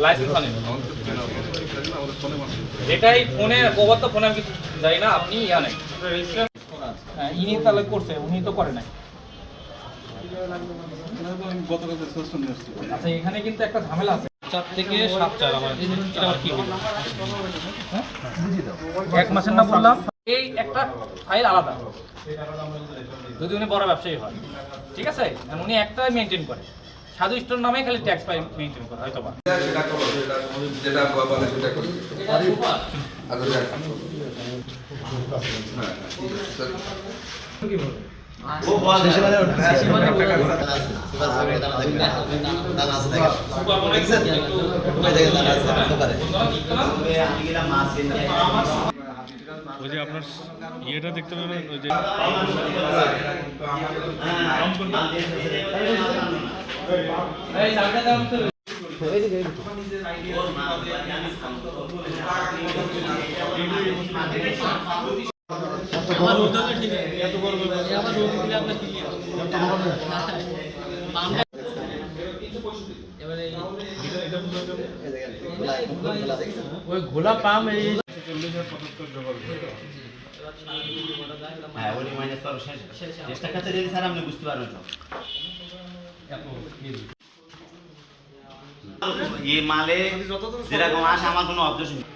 Licence আনেন। এটাই ফোনে গোবর তো ফোনে আমি কিছু জানি না, আপনি ইয়া নেই। হ্যাঁ, ইনি তাহলে করছে, উনি তো করে নাই। আচ্ছা, এখানে কিন্তু একটা ঝামেলা আছে। 4 থেকে 7 4 আমার এটা আবার কি হলো? হ্যাঁ, এক মাসের না বললাম, এই একটা ফাইল আলাদা। যদি উনি বড় ব্যবসায়ী হয়, ঠিক আছে, কারণ উনি একটাই মেনটেন করে। সাধু স্টোর নামে খালি ট্যাক্স ফাইল মেনটেন করে হয়তো বা। যেটা বলে সেটা করি। কি বলে? ও বল শেষে মানে দানা আছে দেখেন সুপার অনেক একটু ওই দেখেন দানা আছে সুপারে আমি গেলাম মাছ কিনতে ওই যে আপনার ইয়েটা দেখতে পাবেন ওই যে এই সামনে দাও তো এই দিকে আমার রোদটা ঠিক আছে এত বড় বড় আমার রোদ দিলে আপনার কি পাম এবারে ওই ঘোলা পাম এই 40,75 ডলার হ্যাঁ ওই মাইনাস করো শেষটা কাছে দিলে স্যার আপনি বুঝতে পারবেন না এত এই মালে যেরকম আসে আমার কোনো অবজেকশন নেই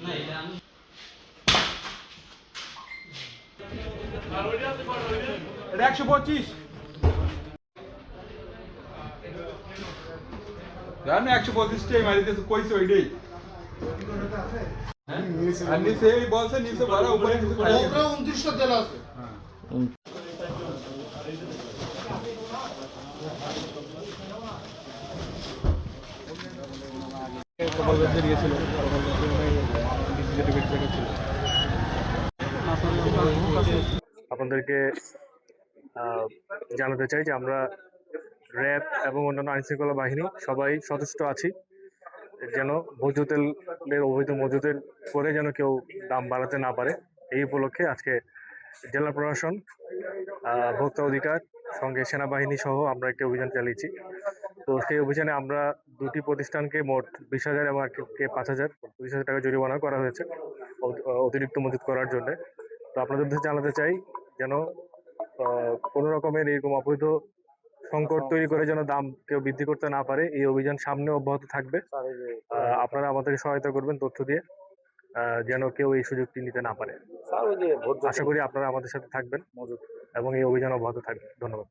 না এটা আমি এটা 125 জানি 125 টাই মারি দিতে কইছে ওইটাই হ্যাঁ আর নিচে এই বলছে নিচে ভরা উপরে কিছু করে ওপরে 29 তেল আছে আপনাদেরকে জানাতে চাই যে আমরা র্যাব এবং অন্যান্য আইনশৃঙ্খলা বাহিনী সবাই সচেষ্ট আছি যেন ভোজ্য তেলের অবৈধ মজুদের করে যেন কেউ দাম বাড়াতে না পারে। এই উপলক্ষে আজকে জেলা প্রশাসন, ভোক্তা অধিকার সঙ্গে সেনাবাহিনী সহ আমরা একটি অভিযান চালিয়েছি। তো সেই অভিযানে আমরা দুটি প্রতিষ্ঠানকে মোট 20,000 এবং একটিকে 5,000 20,000 টাকা জরিমানা করা হয়েছে অতিরিক্ত মজুত করার জন্য। তো আপনাদের উদ্দেশ্যে জানাতে চাই যেন কোনো রকমের এরকম অবৈধ সংকট তৈরি করে যেন দাম কেউ বৃদ্ধি করতে না পারে। এই অভিযান সামনে অব্যাহত থাকবে। আপনারা আমাদেরকে সহায়তা করবেন তথ্য দিয়ে যেন কেউ এই সুযোগটি নিতে না পারে। আশা করি আপনারা আমাদের সাথে থাকবেন এবং এই অভিযান অব্যাহত থাকবে। ধন্যবাদ।